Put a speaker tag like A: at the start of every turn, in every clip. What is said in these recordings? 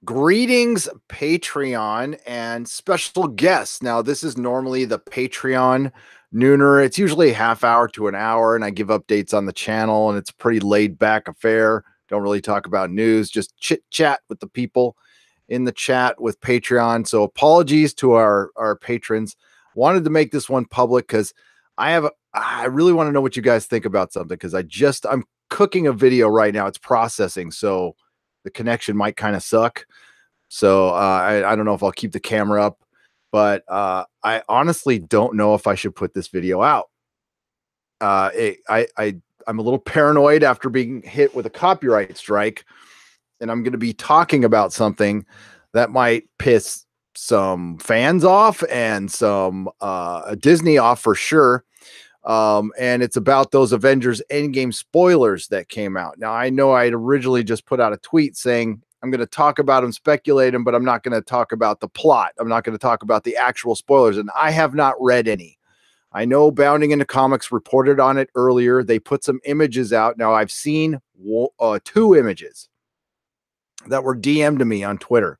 A: Greetings, Patreon and special guests. Now, this is normally the Patreon nooner. It's usually a half hour to an hour, and I give updates on the channel, and it's a pretty laid back affair. Don't really talk about news, just chit chat with the people in the chat with Patreon. So, apologies to our patrons. Wanted to make this one public because I really want to know what you guys think about something because I'm cooking a video right now. It's processing, so the connection might kind of suck. So I don't know if I'll keep the camera up, but I honestly don't know if I should put this video out. I'm a little paranoid after being hit with a copyright strike, and I'm going to be talking about something that might piss some fans off and some Disney off for sure. And it's about those Avengers Endgame spoilers that came out. Now, I know I'd originally just put out a tweet saying I'm going to talk about them, speculate them, but I'm not going to talk about the plot. I'm not going to talk about the actual spoilers, and I have not read any. I know Bounding into Comics reported on it earlier. They put some images out. Now, I've seen two images that were DM'd to me on Twitter.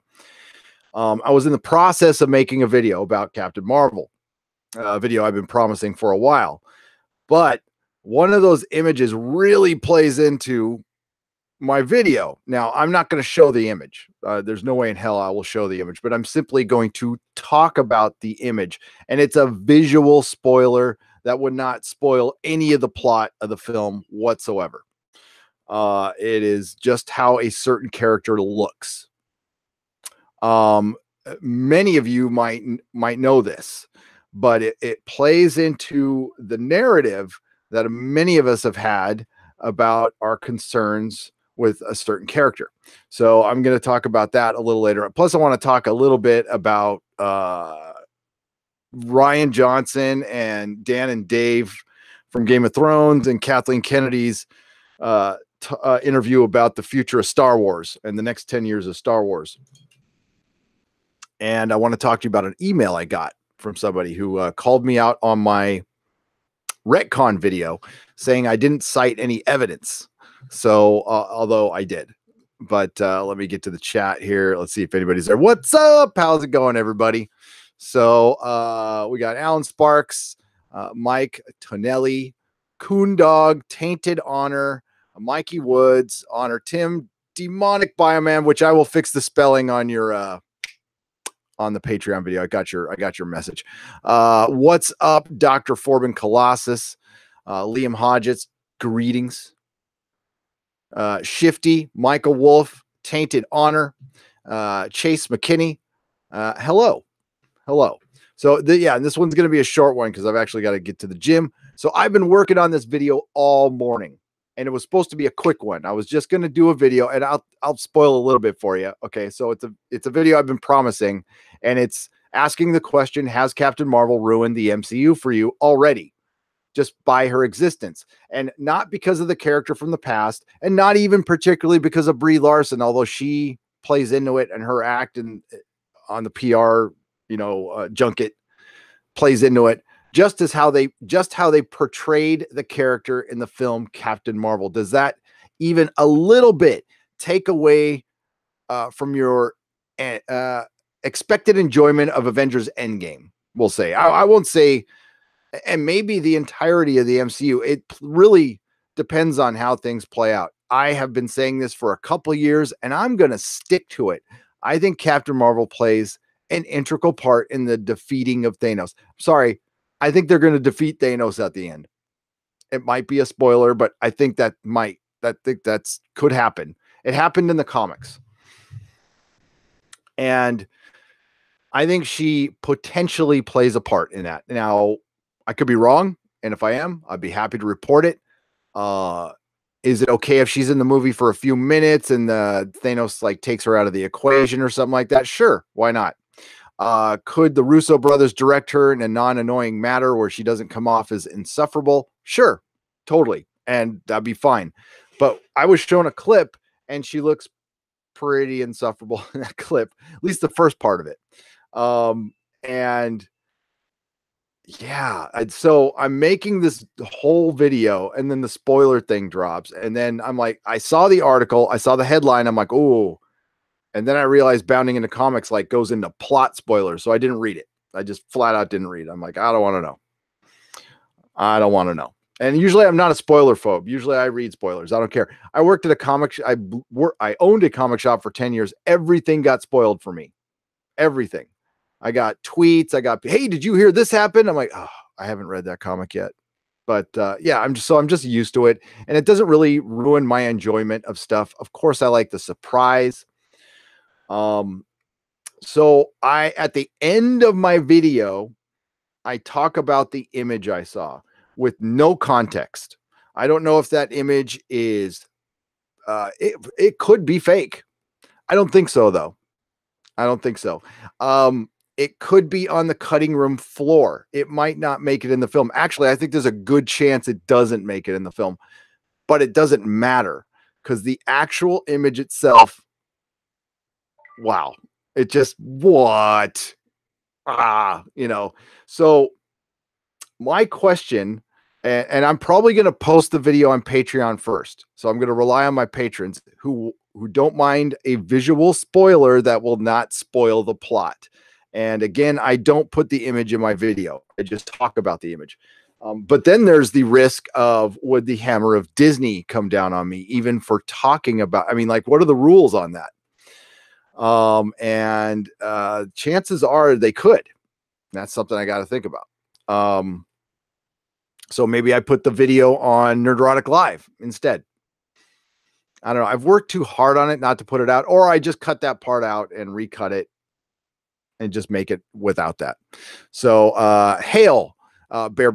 A: I was in the process of making a video about Captain Marvel, a video I've been promising for a while. But one of those images really plays into my video. Now, I'm not going to show the image. There's no way in hell I will show the image, but I'm simply going to talk about the image. And it's a visual spoiler that would not spoil any of the plot of the film whatsoever. It is just how a certain character looks. Many of you might know this, but it plays into the narrative that many of us have had about our concerns with a certain character. So I'm going to talk about that a little later. Plus, I want to talk a little bit about Ryan Johnson and Dan and Dave from Game of Thrones and Kathleen Kennedy's interview about the future of Star Wars and the next 10 years of Star Wars. And I want to talk to you about an email I got from somebody who called me out on my retcon video saying I didn't cite any evidence. So, although I did, but let me get to the chat here. Let's see if anybody's there. What's up? How's it going, everybody? So, we got Alan Sparks, Mike Tonelli, Coondog, Tainted Honor, Mikey Woods, Honor Tim, Demonic Bioman, which I will fix the spelling on your on the Patreon video. I got your message. What's up, Dr. Forbin Colossus, Liam Hodgetts, greetings. Shifty, Michael Wolf, Tainted Honor, Chase McKinney. Hello. So this one's going to be a short one because I've actually got to get to the gym. So I've been working on this video all morning, and it was supposed to be a quick one. I was just going to do a video, and I'll spoil a little bit for you. Okay, so it's a video I've been promising, and it's asking the question: has Captain Marvel ruined the MCU for you already? Just by her existence, and not because of the character from the past, and not even particularly because of Brie Larson, although she plays into it and her act and on the PR, junket plays into it. Just how they portrayed the character in the film Captain Marvel. Does that even a little bit take away from your expected enjoyment of Avengers Endgame? We'll say. I won't say. And maybe the entirety of the MCU. It really depends on how things play out. I have been saying this for a couple years, and I'm going to stick to it. I think Captain Marvel plays an integral part in the defeating of Thanos. Sorry, I think they're going to defeat Thanos at the end. It might be a spoiler, but I think that's could happen. It happened in the comics. And I think she potentially plays a part in that. Now, I could be wrong, and if I am, I'd be happy to report it. Is it okay if she's in the movie for a few minutes and Thanos takes her out of the equation or something like that? Sure, why not? Could the Russo brothers direct her in a non-annoying manner where she doesn't come off as insufferable? Sure, totally, and that'd be fine. But I was shown a clip, and she looks pretty insufferable in that clip, at least the first part of it. And yeah, so I'm making this whole video, and then the spoiler thing drops, and then I'm like, I saw the article, I saw the headline, I'm like, oh, And then I realized Bounding into Comics like goes into plot spoilers. So I didn't read it. I just flat out didn't read it. I'm like, I don't want to know. I don't want to know. And usually I'm not a spoiler phobe. Usually I read spoilers. I don't care. I worked at a comic. I owned a comic shop for 10 years. Everything got spoiled for me. Everything. I got tweets. I got, hey, did you hear this happen? I'm like, oh, I haven't read that comic yet. But yeah, I'm just used to it. And it doesn't really ruin my enjoyment of stuff. Of course, I like the surprise. So at the end of my video, I talk about the image I saw with no context. I don't know if that image is, it could be fake. I don't think so, though. I don't think so. It could be on the cutting room floor. It might not make it in the film. Actually, I think there's a good chance it doesn't make it in the film, but it doesn't matter because the actual image itself, wow, it just, what? So my question, and I'm probably going to post the video on Patreon first. So I'm going to rely on my patrons who don't mind a visual spoiler that will not spoil the plot. And again, I don't put the image in my video. I just talk about the image. But then there's the risk of, would the hammer of Disney come down on me, even for talking about, I mean, like, what are the rules on that? And chances are they could. That's something I got to think about. So maybe I put the video on Nerdrotic Live instead. I don't know. I've worked too hard on it not to put it out, or I just cut that part out and recut it and just make it without that. So hail, bear.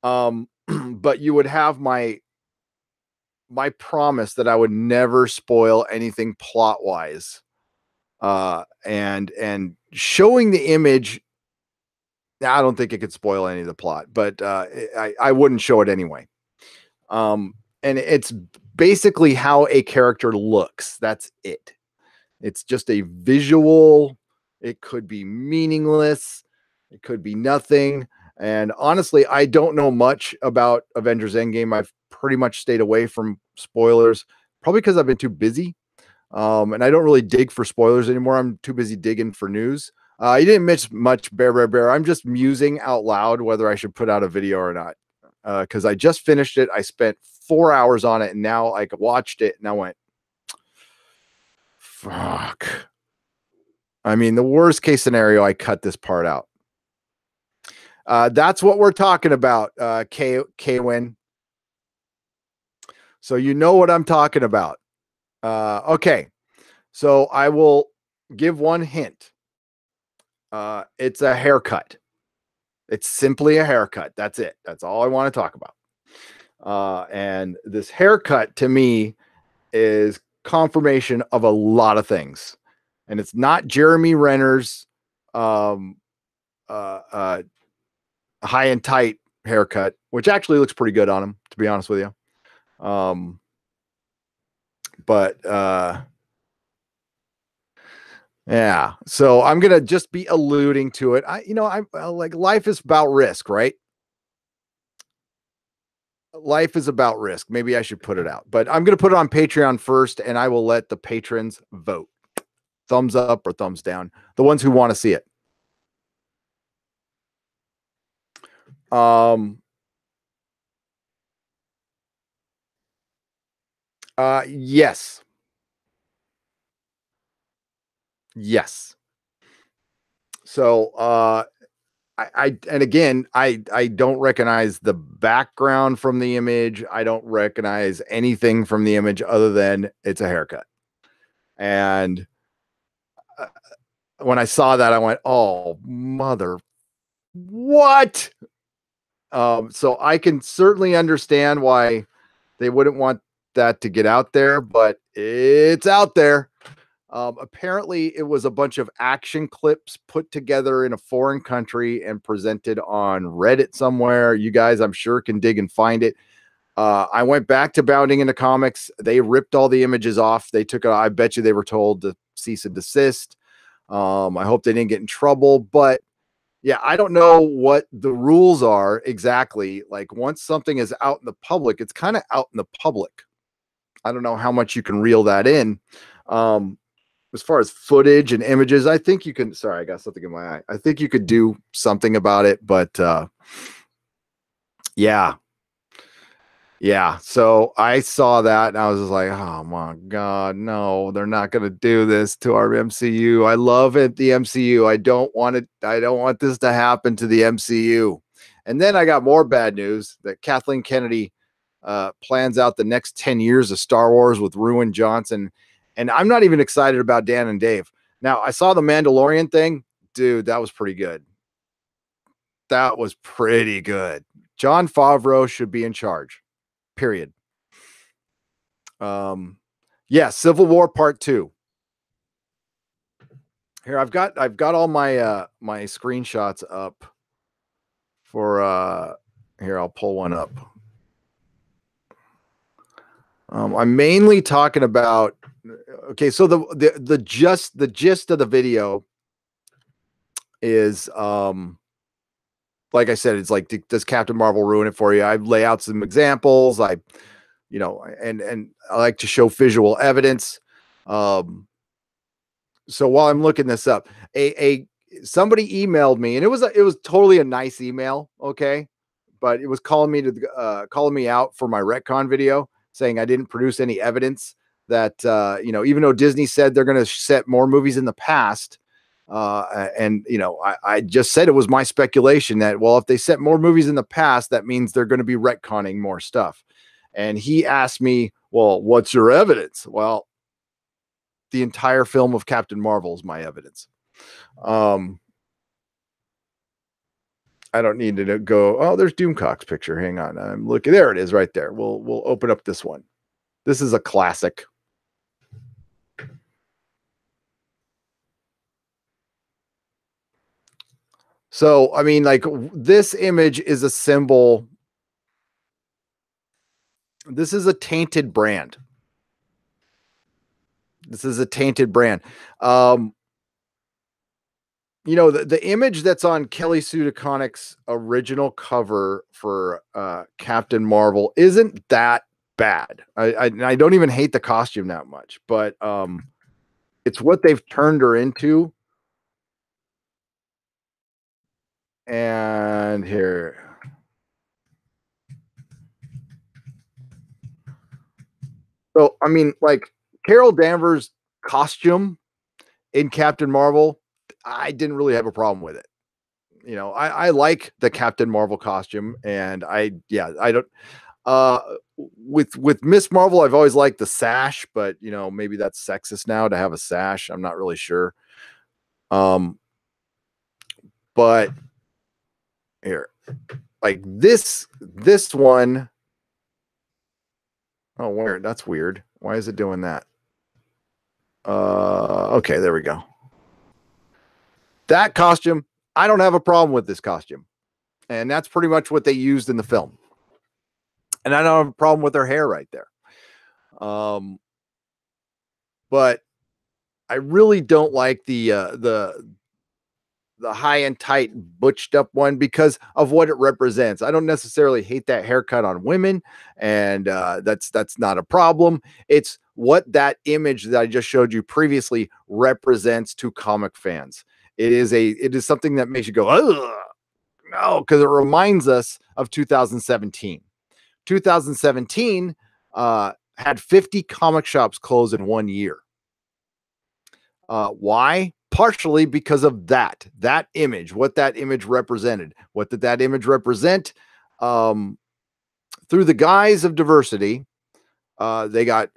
A: But you would have my promise that I would never spoil anything plot wise. And showing the image, I don't think it could spoil any of the plot, but I wouldn't show it anyway. And it's basically how a character looks. That's it. It's just a visual. It could be meaningless. It could be nothing. And honestly, I don't know much about Avengers Endgame. I've pretty much stayed away from spoilers, probably because I've been too busy. And I don't really dig for spoilers anymore. I'm too busy digging for news. You didn't miss much, bear. I'm just musing out loud whether I should put out a video or not. Because I just finished it. I spent 4 hours on it, and now I watched it, and I went, fuck. I mean, the worst case scenario, I cut this part out. That's what we're talking about, Kwin. So you know what I'm talking about. Okay. So I will give one hint. It's a haircut. It's simply a haircut. That's it. That's all I want to talk about. And this haircut to me is confirmation of a lot of things. And it's not Jeremy Renner's high and tight haircut, which actually looks pretty good on him, to be honest with you. Yeah. So I'm going to just be alluding to it. I'm like, life is about risk, right? Life is about risk. Maybe I should put it out, but I'm going to put it on Patreon first, and I will let the patrons vote. Thumbs up or thumbs down. The ones who want to see it. Yes. Yes. So, and again, I don't recognize the background from the image. I don't recognize anything from the image other than it's a haircut. And when I saw that, I went, oh, mother, what? So I can certainly understand why they wouldn't want that to get out there, but it's out there. Apparently it was a bunch of action clips put together in a foreign country and presented on Reddit somewhere. You guys, I'm sure, can dig and find it. I went back to Bounding into Comics. They ripped all the images off. They took it. I bet you they were told to cease and desist. I hope they didn't get in trouble, but yeah, I don't know what the rules are exactly. Like, once something is out in the public, it's kind of out in the public. I don't know how much you can reel that in. as far as footage and images, I think you can. Sorry, I got something in my eye. I think you could do something about it, but yeah, yeah. So I saw that and I was just like, oh my God, no, they're not going to do this to our MCU. I love it, the MCU. I don't want it. I don't want this to happen to the MCU. And then I got more bad news that Kathleen Kennedy plans out the next 10 years of Star Wars with Ruin Johnson. And I'm not even excited about Dan and Dave. Now, I saw the Mandalorian thing. Dude, that was pretty good. That was pretty good. Jon Favreau should be in charge. Period. Yeah, Civil War Part 2. Here, I've got all my my screenshots up for here, I'll pull one up. I'm mainly talking about, okay, so the gist of the video is like I said, it's like, does Captain Marvel ruin it for you? I lay out some examples. I and I like to show visual evidence. So while I'm looking this up, somebody emailed me, and it was totally a nice email, okay, but it was calling me out for my retcon video, saying I didn't produce any evidence that even though Disney said they're going to set more movies in the past, and I just said it was my speculation that, well, if they set more movies in the past, that means they're going to be retconning more stuff. And he asked me, well, what's your evidence? Well, the entire film of Captain Marvel is my evidence. I don't need to go, oh, there's Doomcock's picture. Hang on. I'm looking. There it is right there. We'll open up this one. This is a classic. So, I mean, like, this image is a symbol. This is a tainted brand. This is a tainted brand. The image that's on Kelly Sue DeConnick's original cover for Captain Marvel isn't that bad. I don't even hate the costume that much, but it's what they've turned her into. And here. So, I mean, like, Carol Danvers' costume in Captain Marvel, I didn't really have a problem with it. I like the Captain Marvel costume, and I don't with Miss Marvel, I've always liked the sash, but maybe that's sexist now to have a sash. I'm not really sure. But here, like this one. Oh, where? That's weird. Why is it doing that? Okay, there we go. That costume, I don't have a problem with this costume. And that's pretty much what they used in the film. And I don't have a problem with her hair right there. But I really don't like the high and tight butched up one because of what it represents. I don't necessarily hate that haircut on women, and that's not a problem. It's what that image that I just showed you previously represents to comic fans. It is something that makes you go, ugh, no, because it reminds us of 2017. 2017 had 50 comic shops close in 1 year. Why? Partially because of that image, what that image represented. What did that image represent? Through the guise of diversity, they got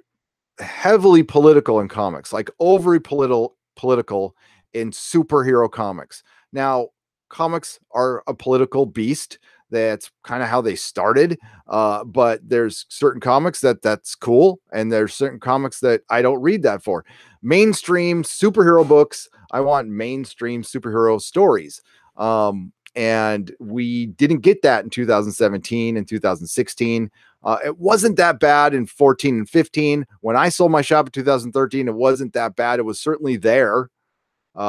A: heavily political in comics, like overly political in superhero comics. Now, comics are a political beast. That's kind of how they started. But there's certain comics that's cool, and there's certain comics that I don't read that for. Mainstream superhero books, I want mainstream superhero stories. And we didn't get that in 2017 and 2016. It wasn't that bad in 14 and 15. When I sold my shop in 2013, it wasn't that bad. It was certainly there.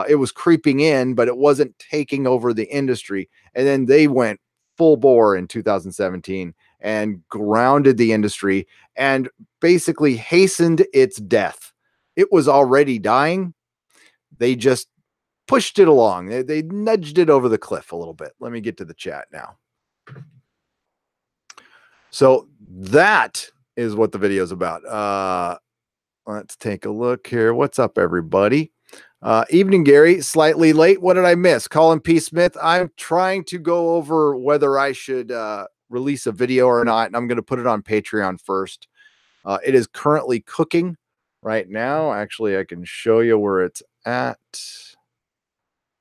A: It was creeping in, but it wasn't taking over the industry. And then they went full bore in 2017 and grounded the industry and basically hastened its death. It was already dying, They just pushed it along. They nudged it over the cliff a little bit. Let me get to the chat now. So that is what the video is about. Let's take a look here. What's up, everybody? Evening, Gary. Slightly late. What did I miss? Colin P. Smith. I'm trying to go over whether I should release a video or not, and I'm going to put it on Patreon first. It is currently cooking right now. Actually, I can show you where it's at,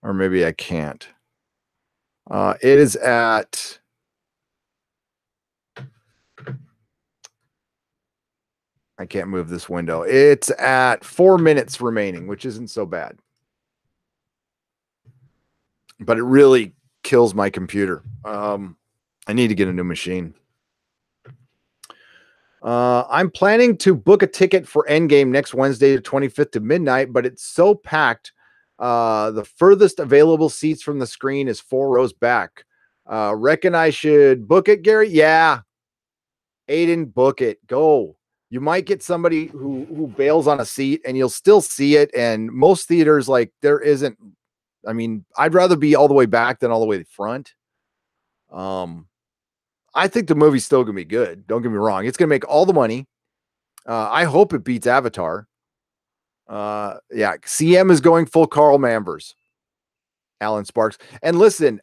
A: or maybe I can't. It is at... I can't move this window. It's at 4 minutes remaining, which isn't so bad. But it really kills my computer. I need to get a new machine. I'm planning to book a ticket for Endgame next Wednesday, the 25th to midnight, but it's so packed. The furthest available seats from the screen is 4 rows back. Reckon I should book it, Gary? Yeah. Aiden, book it. Go. You might get somebody who bails on a seat and you'll still see it. And most theaters, like, there isn't, I mean, I'd rather be all the way back than all the way to the front. I think the movie's still gonna be good. Don't get me wrong. It's gonna make all the money. I hope it beats Avatar. Yeah, CM is going full Carl Manvers. Alan Sparks. And listen,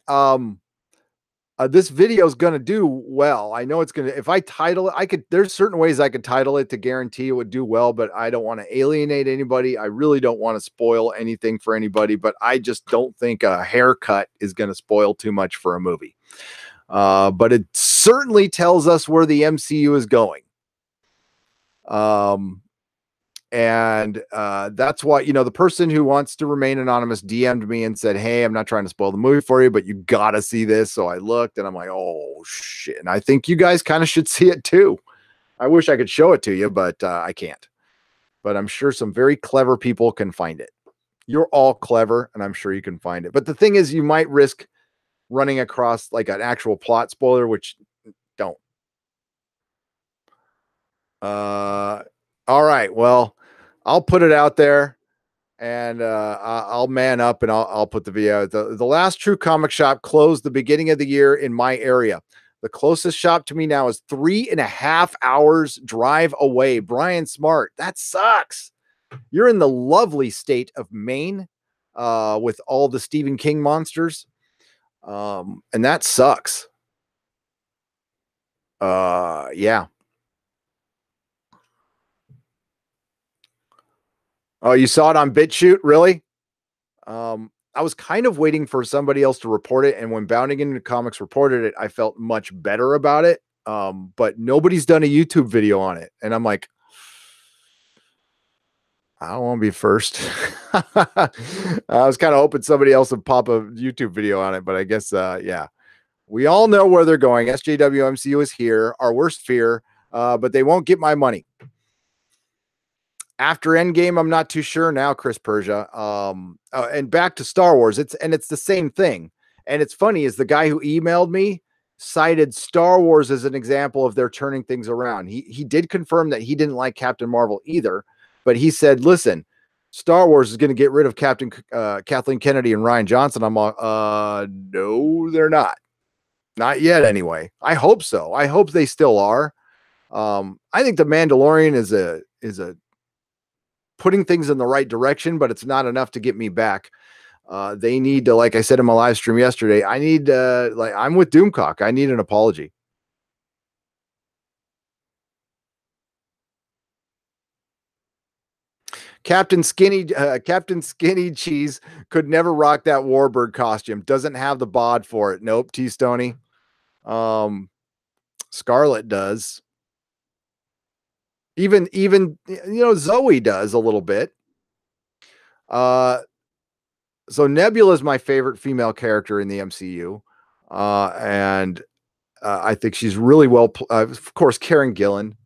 A: this video is going to do well. I know it's going to, if I title it, there's certain ways I could title it to guarantee it would do well, but I don't want to alienate anybody. I really don't want to spoil anything for anybody, but I just don't think a haircut is going to spoil too much for a movie. But it certainly tells us where the MCU is going. And that's why, you know, the person who wants to remain anonymous DM'd me and said, hey, I'm not trying to spoil the movie for you, but you got to see this. So I looked and I'm like, oh, shit. And I think you guys kind of should see it too. I wish I could show it to you, but I can't. But I'm sure some very clever people can find it. You're all clever, and I'm sure you can find it. But the thing is, you might risk running across like an actual plot spoiler, which don't. All right. Well, I'll put it out there and I'll man up and I'll put the video. The last true comic shop closed the beginning of the year in my area. The closest shop to me now is 3.5 hours drive away. Brian Smart, that sucks. You're in the lovely state of Maine with all the Stephen King monsters. And that sucks. Yeah. Oh, you saw it on BitChute? Really? I was kind of waiting for somebody else to report it. And when Bounding Into Comics reported it, I felt much better about it. But nobody's done a YouTube video on it. And I'm like, I don't want to be first. I was kind of hoping somebody else would pop a YouTube video on it, but I guess, yeah, we all know where they're going. SJW MCU is here, our worst fear, but they won't get my money. After Endgame, I'm not too sure now, Chris Persia. And back to Star Wars, it's the same thing. And it's funny is the guy who emailed me cited Star Wars as an example of their turning things around. He did confirm that he didn't like Captain Marvel either, but he said, listen, Star Wars is going to get rid of Kathleen Kennedy and Rian Johnson. I'm like, no, they're not. Not yet, anyway. I hope so. I hope they still are. I think The Mandalorian is a putting things in the right direction, but it's not enough to get me back. They need to, like I said in my live stream yesterday, I need like I'm with Doomcock. I need an apology. Captain Skinny Cheese could never rock that Warbird costume. Doesn't have the bod for it. Nope. T Stoney. Scarlet does. Even you know, Zoe does a little bit. So Nebula is my favorite female character in the MCU. And I think she's really well, of course, Karen Gillan,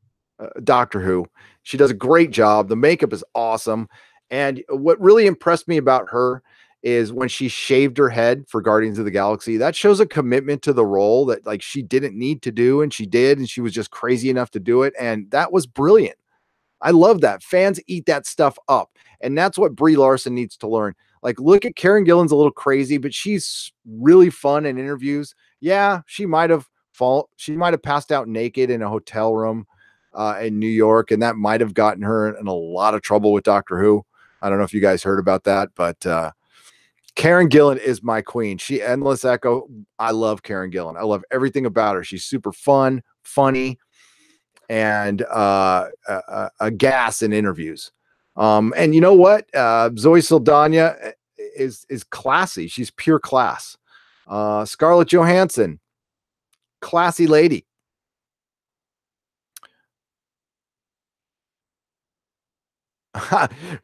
A: Doctor Who. She does a great job. The makeup is awesome. And what really impressed me about her is when she shaved her head for Guardians of the Galaxy. That shows a commitment to the role that like she didn't need to do, and she did, and she was just crazy enough to do it. And that was brilliant. I love that. Fans eat that stuff up. And that's what Brie Larson needs to learn. Like, look at Karen Gillan's a little crazy, but she's really fun in interviews. Yeah, she might have passed out naked in a hotel room in New York, and that might have gotten her in a lot of trouble with Doctor Who. I don't know if you guys heard about that, but Karen Gillan is my queen. She Endless Echo. I love Karen Gillan. I love everything about her. She's super fun, funny, and a gas in interviews. And you know what? Zoe Saldana is classy. She's pure class. Scarlett Johansson, classy lady.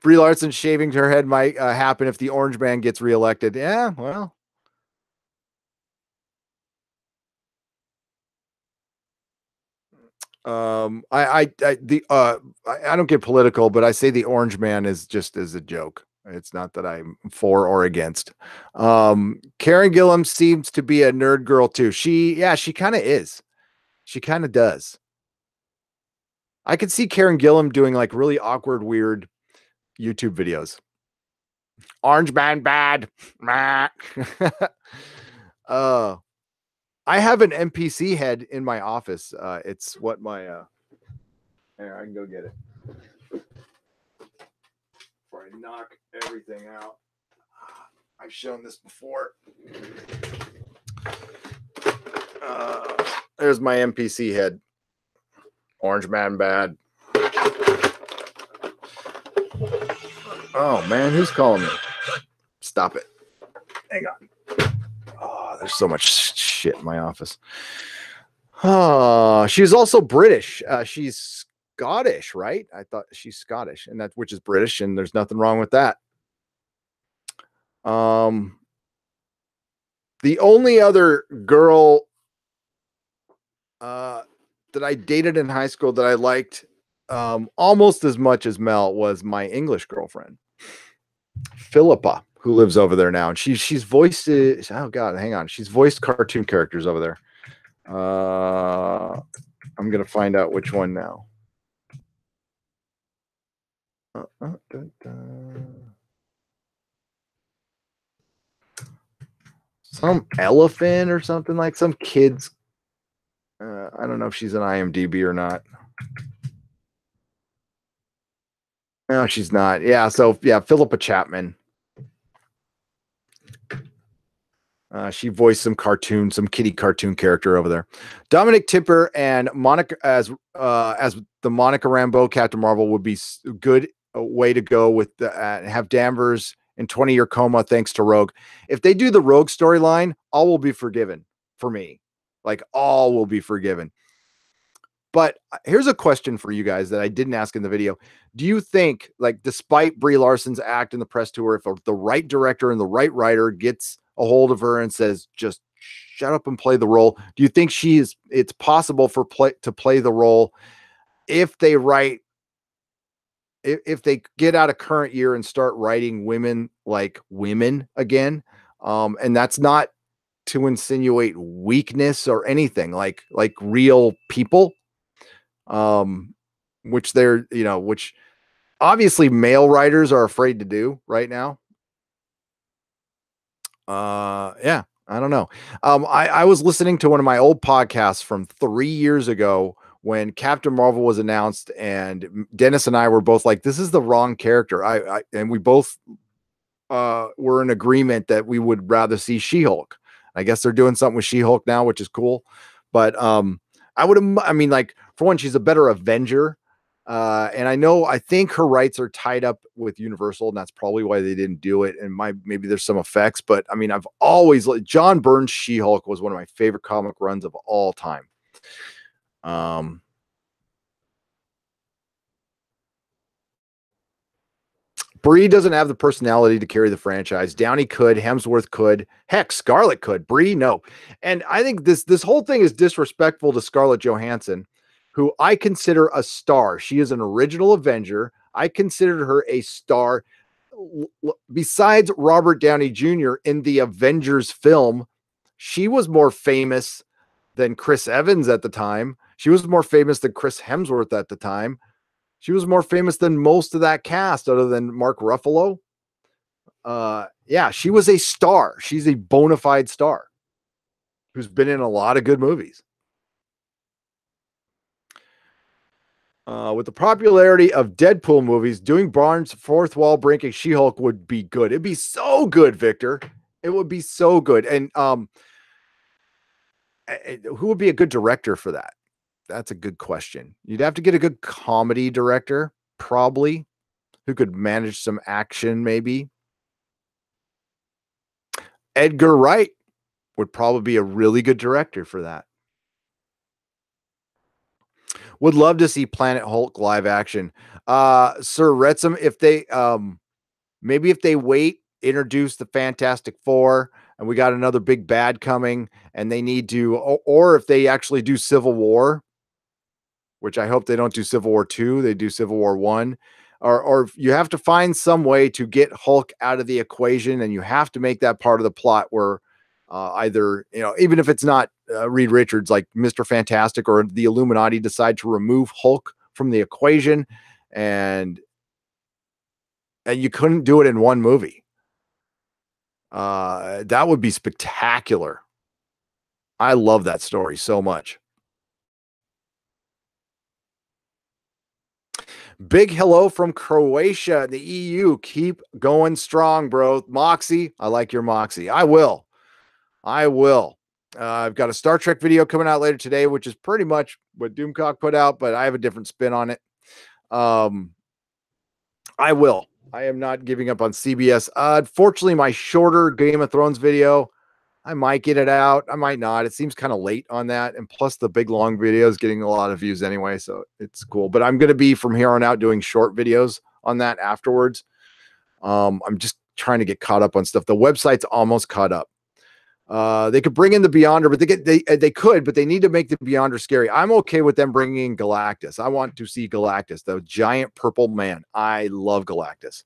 A: Brie Larson shaving her head might happen if the Orange Man gets reelected. Yeah, well. I don't get political, but I say the Orange Man is just as a joke. It's not that I'm for or against. Karen Gillan seems to be a nerd girl too. She kind of is. She kind of does. I could see Karen Gillan doing like really awkward, weird YouTube videos. Orange Man bad. uh, I have an NPC head in my office. It's what my here, I can go get it before I knock everything out. I've shown this before. There's my NPC head. Orange Man bad. Oh man, who's calling me? Stop it. Hang on. Oh, there's so much shit in my office. Oh, she's also British. She's Scottish, right? I thought she's Scottish, and that which is British, and there's nothing wrong with that. The only other girl that I dated in high school that I liked almost as much as Mel was my English girlfriend, Philippa, who lives over there now, and she's voiced oh god, hang on, she's voiced cartoon characters over there. I'm gonna find out which one now. Some elephant or something, like some kids. I don't know if she's an IMDb or not. No, she's not. Yeah, so yeah, Philippa Chapman. She voiced some kitty cartoon character over there. Dominic Tipper and Monica as the Monica Rambeau Captain Marvel would be good way to go with have Danvers in 20-year coma thanks to Rogue. If they do the Rogue storyline, all will be forgiven for me. Like all will be forgiven. But here's a question for you guys that I didn't ask in the video. Do you think, like, despite Brie Larson's act in the press tour, if the right director and the right writer gets a hold of her and says, just shut up and play the role, do you think it's possible to play the role if they get out of current year and start writing women like women again? And that's not to insinuate weakness or anything, like real people. Which which obviously male writers are afraid to do right now. Yeah, I don't know. I was listening to one of my old podcasts from 3 years ago when Captain Marvel was announced, and Dennis and I were both like, this is the wrong character. And we both were in agreement that we would rather see She-Hulk. I guess they're doing something with She-Hulk now, which is cool. But like, for one, she's a better Avenger. And I think her rights are tied up with Universal, and that's probably why they didn't do it. And maybe there's some effects, but I mean, I've always John Byrne's She-Hulk was one of my favorite comic runs of all time. Brie doesn't have the personality to carry the franchise. Downey could, Hemsworth could, heck, Scarlett could. Brie, no. And I think this whole thing is disrespectful to Scarlett Johansson, who I consider a star. She is an original Avenger. I considered her a star. Besides Robert Downey Jr. in the Avengers film, she was more famous than Chris Evans at the time. She was more famous than Chris Hemsworth at the time. She was more famous than most of that cast, other than Mark Ruffalo. Yeah, she was a star. She's a bona fide star who's been in a lot of good movies. With the popularity of Deadpool movies, doing Barnes' fourth wall breaking She-Hulk would be good. It'd be so good, Victor. It would be so good. And who would be a good director for that? That's a good question. You'd have to get a good comedy director, probably, who could manage some action, maybe. Edgar Wright would probably be a really good director for that. Would love to see Planet Hulk live action. Sir Retzum, if they maybe if they wait, introduce the Fantastic Four, and we got another big bad coming, and they need to, or if they actually do Civil War, which I hope they don't do Civil War 2, they do Civil War 1, or you have to find some way to get Hulk out of the equation, and you have to make that part of the plot where either, even if it's not Reed Richards, like Mr. Fantastic or the Illuminati decide to remove Hulk from the equation, and you couldn't do it in one movie. That would be spectacular. I love that story so much. Big hello from Croatia, the EU. Keep going strong, bro. Moxie, I like your Moxie. I will. I've got a Star Trek video coming out later today, which is pretty much what Doomcock put out, but I have a different spin on it. I will. I am not giving up on CBS. Unfortunately, my shorter Game of Thrones video, I might get it out. I might not. It seems kind of late on that. And plus the big long video is getting a lot of views anyway. So it's cool, but I'm going to be from here on out doing short videos on that afterwards. I'm just trying to get caught up on stuff. The website's almost caught up. They could bring in the Beyonder, but they could, but they need to make the Beyonder scary. I'm okay with them bringing in Galactus. I want to see Galactus, the giant purple man. I love Galactus.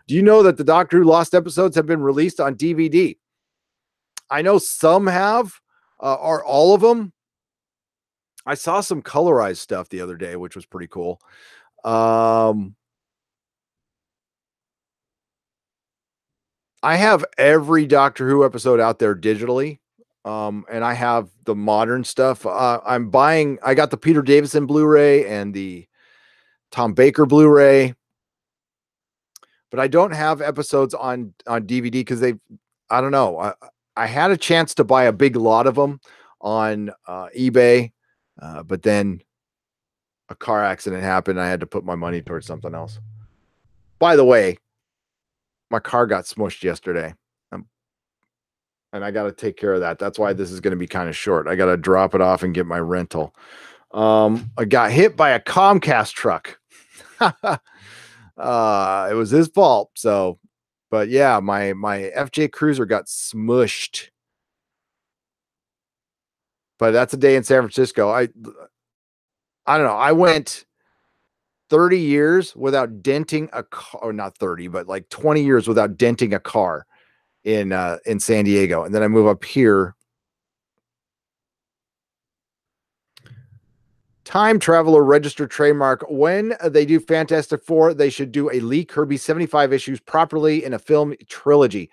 A: Do you know that the Doctor Who Lost episodes have been released on DVD? I know some have, or all of them. I saw some colorized stuff the other day, which was pretty cool. I have every Doctor Who episode out there digitally. And I have the modern stuff. I got the Peter Davison Blu-ray and the Tom Baker Blu-ray, but I don't have episodes on DVD because I don't know. I had a chance to buy a big lot of them on eBay, but then a car accident happened. I had to put my money towards something else. By the way, my car got smushed yesterday, and I got to take care of that. That's why this is going to be kind of short. I got to drop it off and get my rental. I got hit by a Comcast truck. It was his fault. So, but yeah, my FJ Cruiser got smushed. But that's a day in San Francisco. I don't know. I went 30 years without denting a car, or not 30, but like 20 years without denting a car in San Diego. And then I move up here. Time Traveler registered trademark. When they do Fantastic Four, they should do a Lee Kirby 75 issues properly in a film trilogy.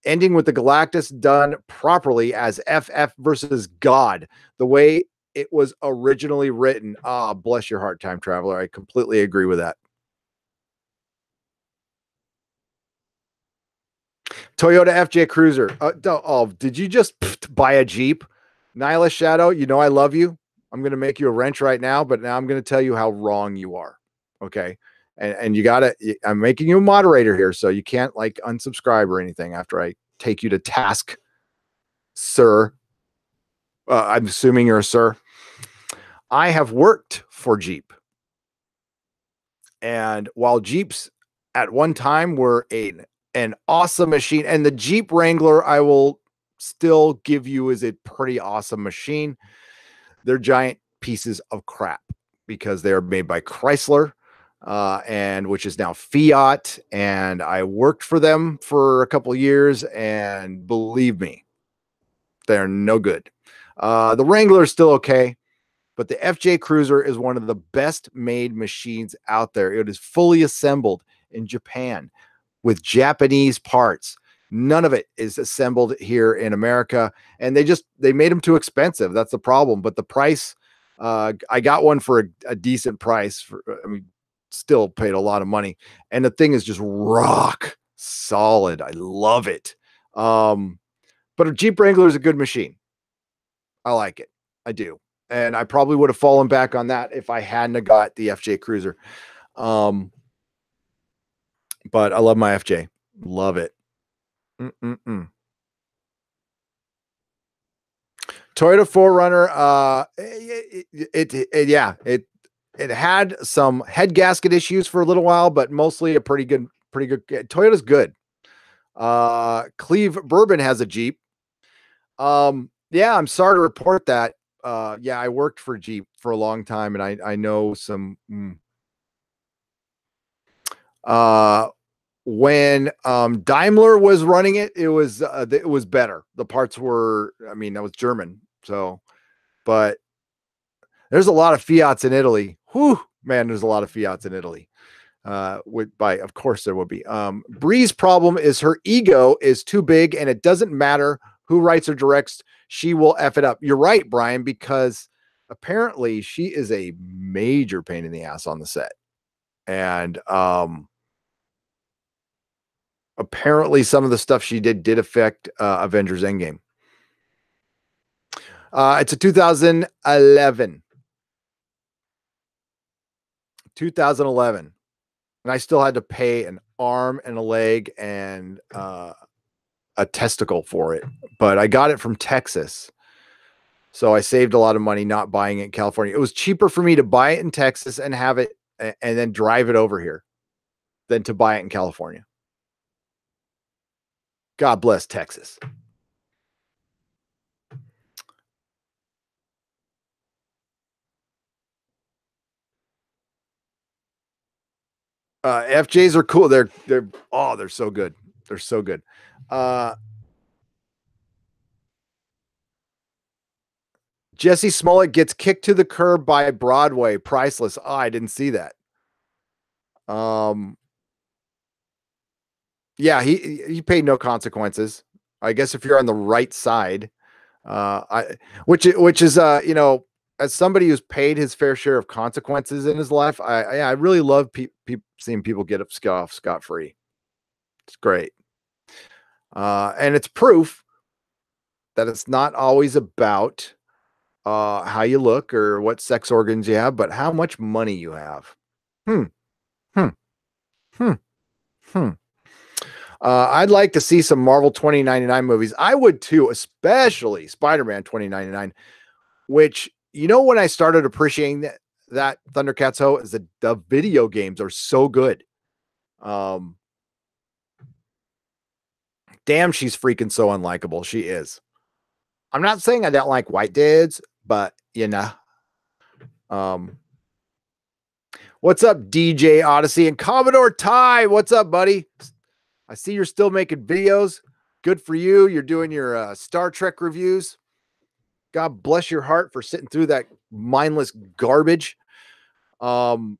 A: Ending with the Galactus done properly as FF versus God, the way it was originally written. Bless your heart, Time Traveler. I completely agree with that. Toyota FJ Cruiser. Did you just buy a Jeep? Nyla Shadow, you know I love you. I'm going to make you a wrench right now, but now I'm going to tell you how wrong you are. Okay. And you got to, I'm making you a moderator here, so you can't like unsubscribe or anything after I take you to task, sir. I'm assuming you're a sir. I have worked for Jeep. And while Jeeps at one time were an awesome machine, and the Jeep Wrangler, I will still give you, is a pretty awesome machine. They're giant pieces of crap because they are made by Chrysler, and which is now Fiat. And I worked for them for a couple of years, and believe me, they're no good. The Wrangler is still okay. but the FJ Cruiser is one of the best made machines out there. It is fully assembled in Japan with Japanese parts. None of it is assembled here in America, and they made them too expensive. That's the problem. But the price, I got one for a decent price. I mean, still paid a lot of money, and the thing is just rock solid. I love it. But a Jeep Wrangler is a good machine. I like it. I do. And I probably would have fallen back on that if I hadn't have got the FJ Cruiser. Um, but I love my FJ. Love it. Mm-mm-mm. Toyota 4Runner, it had some head gasket issues for a little while, but mostly a pretty good. Toyota's good. Cleve Bourbon has a Jeep. Yeah, I'm sorry to report that. Yeah, I worked for Jeep for a long time, and I know some. When Daimler was running it, it was better. The parts were, I mean, that was German, so. But there's a lot of Fiats in Italy. Whew, man, there's a lot of Fiats in Italy. Of course there would be. Bree's problem is her ego is too big, and it doesn't matter who writes or directs, she will F it up. You're right, Brian, because apparently she is a major pain in the ass on the set. And apparently some of the stuff she did affect Avengers Endgame. It's a 2011. 2011. And I still had to pay an arm and a leg and a testicle for it. But I got it from Texas. So I saved a lot of money not buying it in California. It was cheaper for me to buy it in Texas and have it and then drive it over here than to buy it in California. God bless Texas. FJs are cool. They're so good. They're so good. Jesse Smollett gets kicked to the curb by Broadway. Priceless. Oh, I didn't see that. Yeah, he paid no consequences. I guess if you're on the right side, which is as somebody who's paid his fair share of consequences in his life, I really love seeing people get off scot free. It's great, and it's proof that it's not always about how you look or what sex organs you have, but how much money you have. Hmm. Hmm. Hmm. Hmm. I'd like to see some Marvel 2099 movies. I would too, especially Spider-Man 2099, which, when I started appreciating that Thundercats Ho is the video games are so good. Damn, she's freaking so unlikable. She is. I'm not saying I don't like white dudes, but what's up, DJ Odyssey and Commodore Ty? What's up, buddy? I see you're still making videos. Good for you. You're doing your Star Trek reviews. God bless your heart for sitting through that mindless garbage. So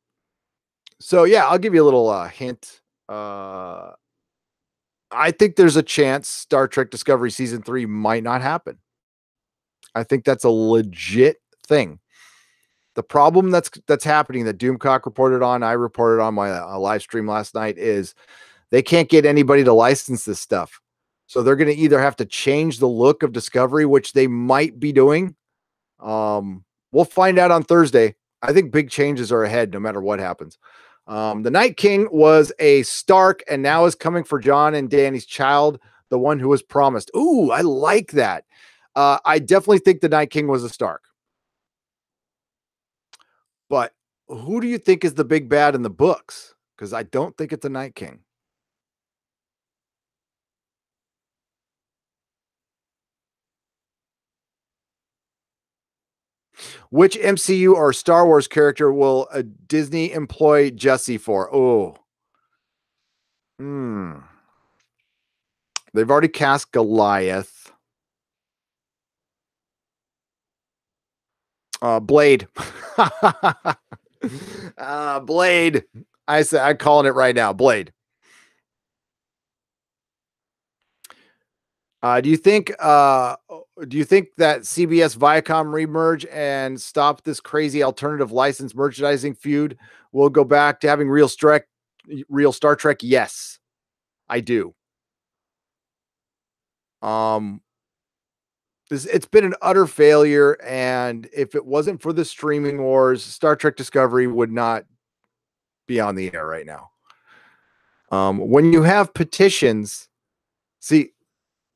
A: yeah, I'll give you a little hint. I think there's a chance Star Trek Discovery season 3 might not happen. I think that's a legit thing. The problem that's happening that Doomcock reported on, I reported on my live stream last night, is they can't get anybody to license this stuff. So they're going to either have to change the look of Discovery, which they might be doing. We'll find out on Thursday. I think big changes are ahead no matter what happens. The Night King was a Stark and now is coming for John and Danny's child, the one who was promised. Ooh, I like that. I definitely think the Night King was a Stark. But who do you think is the big bad in the books? Because I don't think it's a Night King. Which MCU or Star Wars character will Disney employ Jesse for? Oh. They've already cast Goliath. Blade. Blade. I say I'm calling it right now. Blade. Do you think that CBS Viacom remerge and stop this crazy alternative license merchandising feud will go back to having real Star Trek? Yes, I do. Um, it's been an utter failure, and if it wasn't for the streaming wars, Star Trek Discovery would not be on the air right now. When you have petitions, see,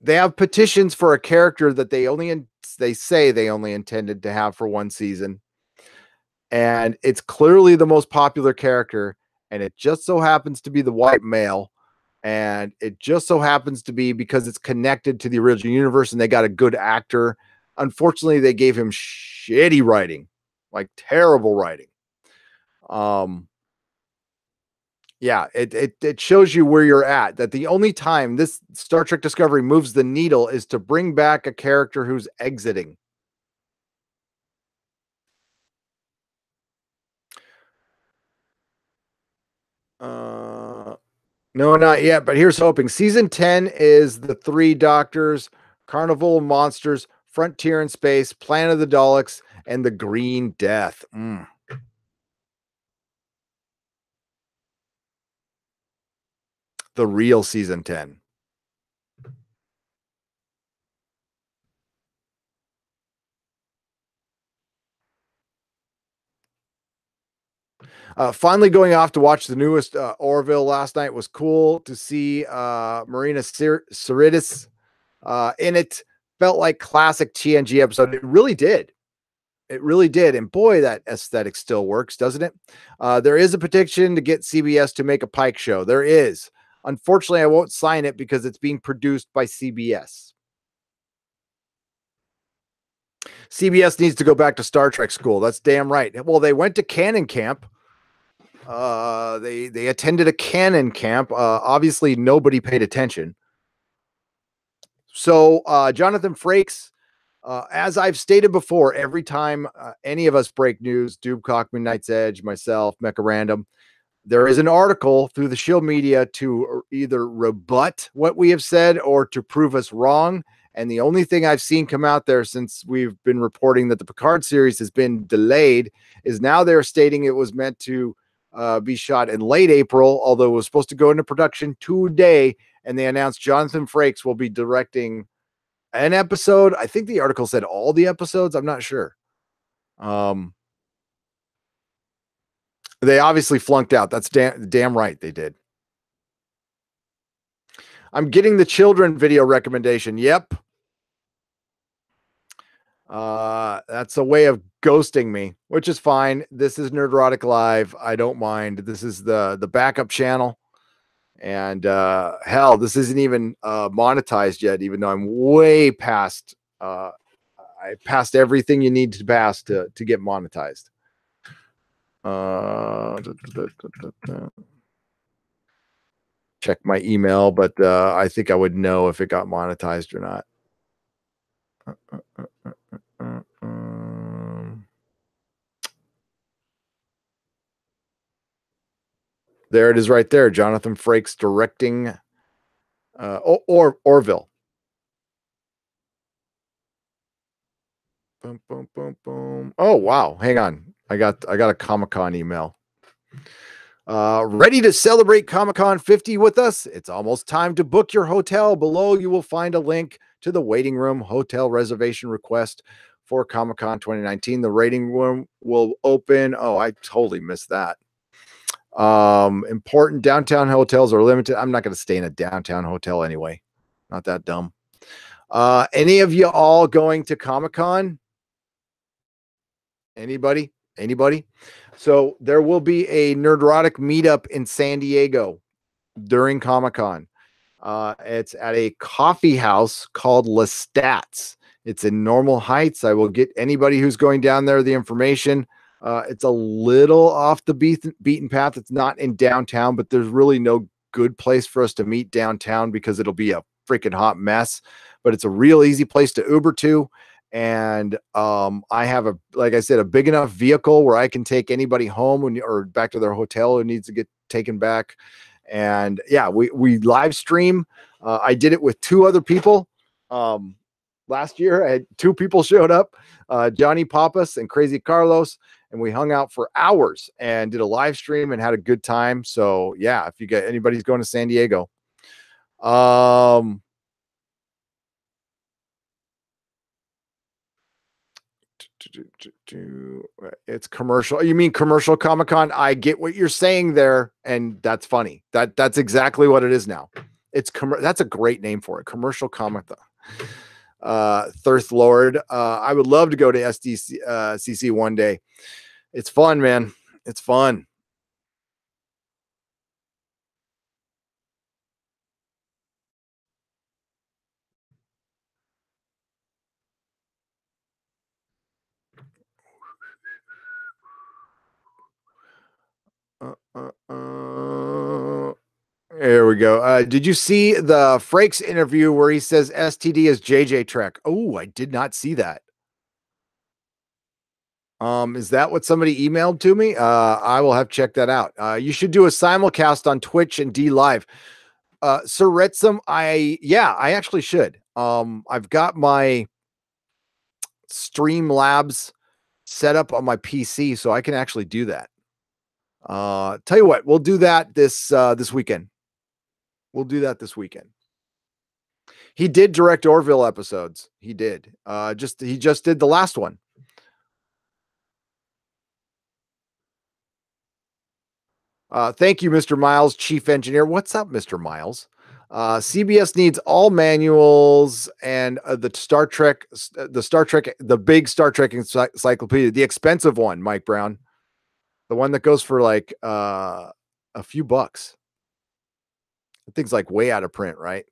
A: they have petitions for a character that they say they only intended to have for one season, and it's clearly the most popular character, and it just so happens to be the white male, and it just so happens to be because it's connected to the original universe, and they got a good actor. Unfortunately, they gave him shitty writing, like terrible writing. Um, yeah, it shows you where you're at. That the only time this Star Trek Discovery moves the needle is to bring back a character who's exiting. No, not yet, but here's hoping. Season 10 is the Three Doctors, Carnival of Monsters, Frontier in Space, Planet of the Daleks, and the Green Death. The real season 10. Finally going off to watch the newest Orville last night was cool to see Marina Sirtis in it. Felt like classic TNG episode. It really did. It really did. And boy, that aesthetic still works, doesn't it? There is a petition to get CBS to make a Pike show. There is. Unfortunately, I won't sign it because it's being produced by CBS. CBS needs to go back to Star Trek school. That's damn right. Well, they went to canon camp. They attended a canon camp. Obviously, nobody paid attention. So Jonathan Frakes, as I've stated before, every time any of us break news, Dubcock, Midnight's Edge, myself, Mecha Random, there is an article through the Shield media to either rebut what we have said or to prove us wrong. And the only thing I've seen come out there since we've been reporting that the Picard series has been delayed is now they're stating it was meant to be shot in late April, although it was supposed to go into production today. And they announced Jonathan Frakes will be directing an episode. I think the article said all the episodes. I'm not sure. They obviously flunked out. That's damn right they did. I'm getting the children video recommendation. Yep. That's a way of ghosting me, which is fine. This is Nerdrotic Live. I don't mind. This is the backup channel. And hell, this isn't even monetized yet, even though I'm way past I passed everything you need to pass to get monetized. Check my email, but I think I would know if it got monetized or not. There it is right there. Jonathan Frakes directing Orville. Boom, boom, boom, boom. Oh, wow. Hang on. I got a Comic-Con email. Ready to celebrate Comic-Con 50 with us? It's almost time to book your hotel. Below you will find a link to the waiting room hotel reservation request for Comic-Con 2019. The waiting room will open. Oh, I totally missed that. Important downtown hotels are limited. I'm not going to stay in a downtown hotel anyway. Not that dumb. Any of you all going to Comic-Con? Anybody? So there will be a Nerdrotic meetup in San Diego during Comic-Con. It's at a coffee house called Lestat's. It's in Normal Heights. I will get anybody who's going down there the information. It's a little off the beaten path. It's not in downtown, but there's really no good place for us to meet downtown because it'll be a freaking hot mess. But it's a real easy place to Uber to. And I have like I said, a big enough vehicle where I can take anybody home or back to their hotel who needs to get taken back. And yeah, we live stream. I did it with 2 other people. Last year, I had 2 people showed up, Johnny Papas and Crazy Carlos, and we hung out for hours and did a live stream and had a good time. So yeah, if you get anybody's going to San Diego, it's commercial. You mean commercial Comic-Con? I get what you're saying there, and that's funny. That's exactly what it is now. That's a great name for it. Commercial Comic-Con. Thirst Lord. I would love to go to SDC CC one day. It's fun, man. It's fun. There we go. Did you see the Frakes interview where he says STD is JJ Trek? Oh, I did not see that. Is that what somebody emailed to me? I will have to check that out. You should do a simulcast on Twitch and D Live. Sir Retsum, I actually should. I've got my Streamlabs set up on my PC, so I can actually do that. Tell you what, we'll do that this weekend. We'll do that this weekend. He did direct Orville episodes. He did. He just did the last one. Thank you, Mr. Miles, Chief Engineer. What's up, Mr. Miles? CBS needs all manuals and the big Star Trek encyclopedia, the expensive one, Mike Brown, the one that goes for like a few bucks. I think it's like way out of print, right?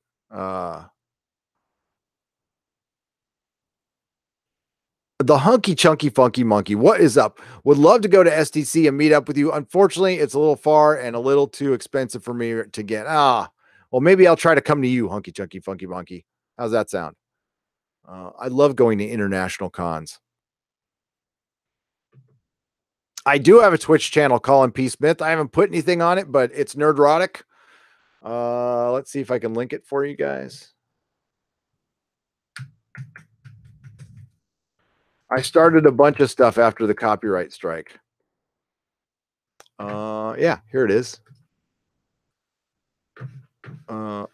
A: The hunky chunky funky monkey. What is up? Would love to go to STC and meet up with you. Unfortunately, it's a little far and a little too expensive for me to get. Well, maybe I'll try to come to you, hunky chunky funky monkey. How's that sound? I love going to international cons. I do have a Twitch channel, Colin P. Smith. I haven't put anything on it, but it's Nerdrotic. Let's see if I can link it for you guys. I started a bunch of stuff after the copyright strike. Yeah, here it is. Yeah,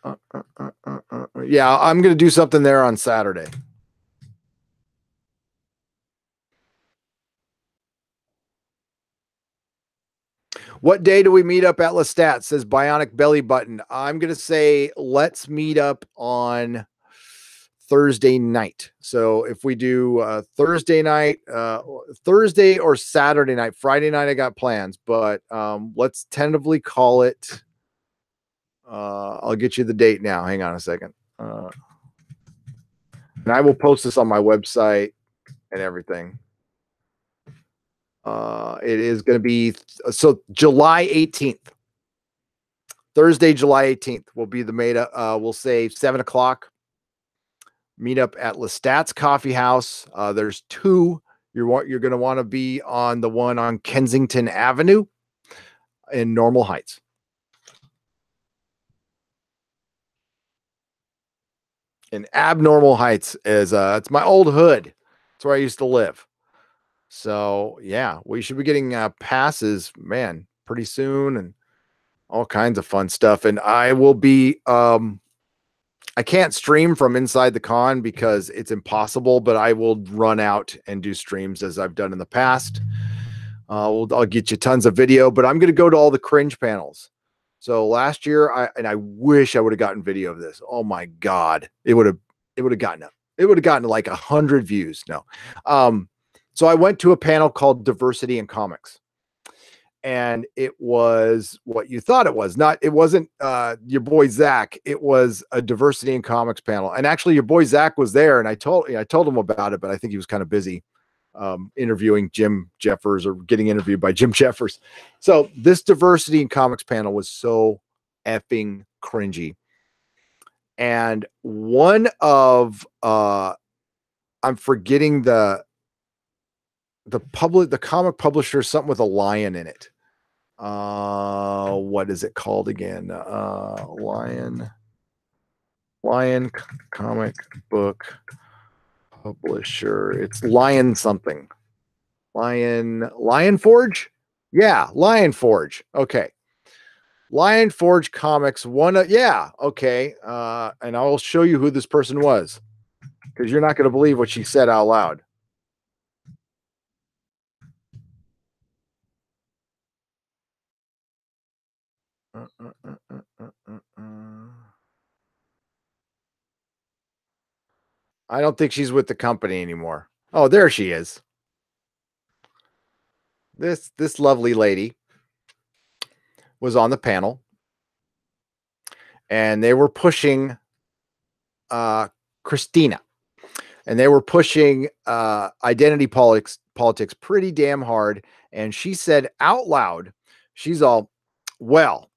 A: I'm going to do something there on Saturday. What day do we meet up at Lestat? Says Bionic Belly Button. I'm going to say let's meet up on Thursday night. So if we do Thursday night, Thursday or Saturday night, Friday night, I got plans, but let's tentatively call it. I'll get you the date now. Hang on a second. And I will post this on my website and everything. It is going to be July 18th. Thursday, July 18th will be the meta. We'll say 7:00. Meet up at Lestat's Coffee House. There's 2. You're going to want to be on the one on Kensington Avenue in Normal Heights. In Abnormal Heights is it's my old hood. It's where I used to live. So yeah, we should be getting passes, man, pretty soon, and all kinds of fun stuff. And I will be I can't stream from inside the con because it's impossible, but I will run out and do streams as I've done in the past. I'll get you tons of video, but I'm going to go to all the cringe panels. So last year, I wish I would have gotten video of this. Oh my God. It would have gotten like 100 views. No. So I went to a panel called Diversity in Comics. And it was what you thought it was. It wasn't your boy Zach. It was a Diversity in Comics panel. And actually your boy Zach was there, and I told him about it, but I think he was kind of busy interviewing Jim Jeffers or getting interviewed by Jim Jeffers. So this Diversity in Comics panel was so effing cringy. And one of I'm forgetting the comic publisher, something with a lion in it. What is it called again? Lion comic book publisher. It's Lion something. Lion Forge? Yeah, Lion Forge. Okay. Lion Forge Comics, yeah, okay. And I'll show you who this person was, because you're not going to believe what she said out loud. I don't think she's with the company anymore. Oh, there she is. This lovely lady was on the panel, and they were pushing Christina, and they were pushing identity politics pretty damn hard. And she said out loud, she's all, well,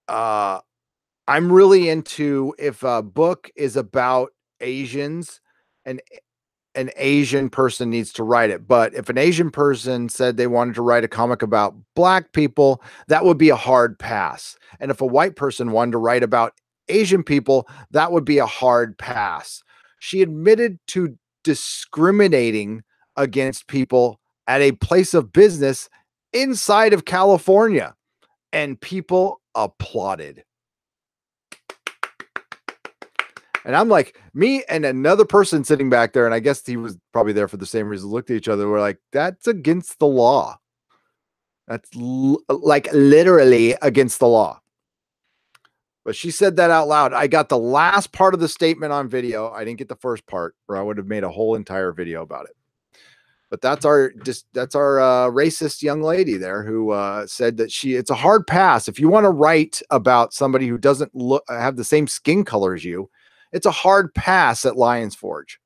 A: I'm really into, if a book is about Asians, and an Asian person needs to write it. But if an Asian person said they wanted to write a comic about Black people, that would be a hard pass. And if a white person wanted to write about Asian people, that would be a hard pass. She admitted to discriminating against people at a place of business inside of California, and people applauded. And I'm like, me and another person sitting back there, and I guess he was probably there for the same reason, looked at each other. We're like, that's against the law. That's like literally against the law. But she said that out loud. I got the last part of the statement on video. I didn't get the first part, or I would have made a whole entire video about it. But that's our racist young lady there who said that it's a hard pass. If you want to write about somebody who doesn't have the same skin color as you, it's a hard pass at Lions Forge.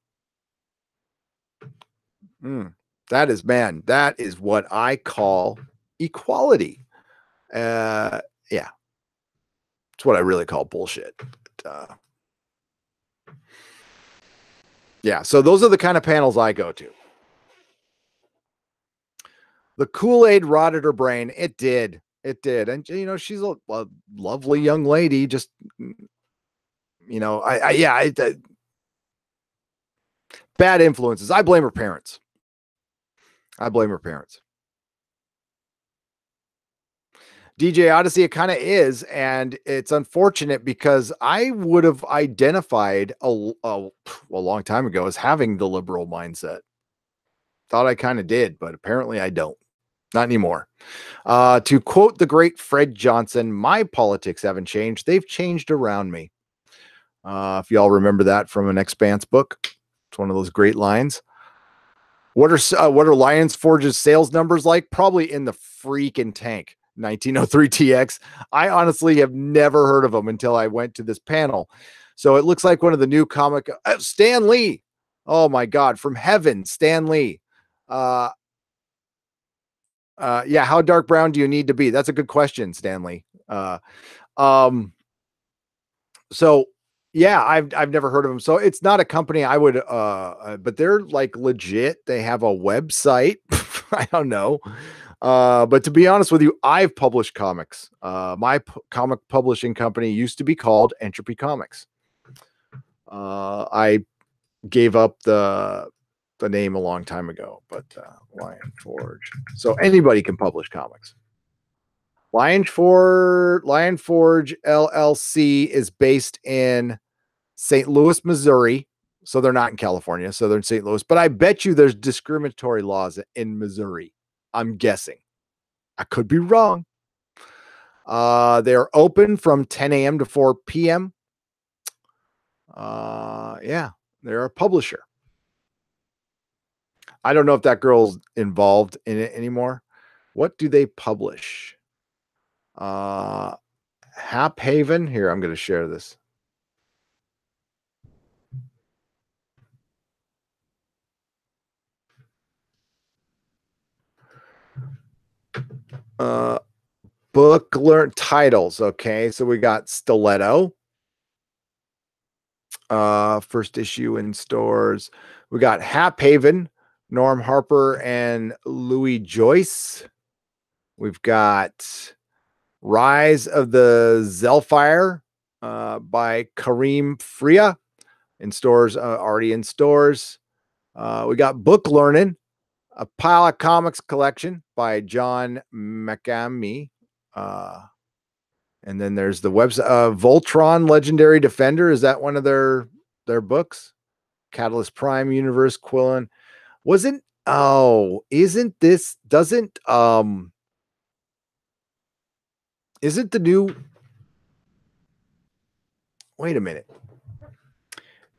A: That is what I call equality. Yeah. It's what I really call bullshit. But, yeah. So those are the kind of panels I go to. The Kool-Aid rotted her brain. It did. And, she's a lovely young lady. Just, bad influences. I blame her parents. DJ Odyssey, it kind of is. And it's unfortunate because I would have identified a long time ago as having the liberal mindset. Thought I kind of did, but apparently I don't. Not anymore. To quote the great Fred Johnson, my politics haven't changed. They've changed around me. If y'all remember that from an Expanse book, it's one of those great lines. What are Lions Forge's sales numbers like? Probably in the freaking tank. 1903 TX. I honestly have never heard of them until I went to this panel. So it looks like one of the new comic. Stan Lee. Oh my God, from heaven, Stan Lee. Yeah, how dark brown do you need to be? That's a good question, Stanley. So yeah, I've never heard of them. So it's not a company I would but they're like legit. They have a website. I don't know. But to be honest with you, I've published comics. My comic publishing company used to be called Entropy Comics. I gave up the name a long time ago, but Lion Forge. So anybody can publish comics. Lion Forge LLC is based in St. Louis, Missouri. So they're not in California. So they're in St. Louis. But I bet you there's discriminatory laws in Missouri. I'm guessing. I could be wrong. They're open from 10 a.m. to 4 p.m. Yeah, they're a publisher. I don't know if that girl's involved in it anymore. What do they publish? Hap Haven. Here, I'm going to share this. Book learn titles. Okay, so we got Stiletto, First issue in stores. We got Hap Haven, Norm Harper and Louis Joyce. We've got Rise of the Zellfire by Kareem Freya in stores, already in stores. We got Book Learning, a pile of comics collection by John McAmey. And then there's the website, Voltron Legendary Defender. Is that one of their books? Catalyst Prime Universe, Quillen. Isn't the new, wait a minute.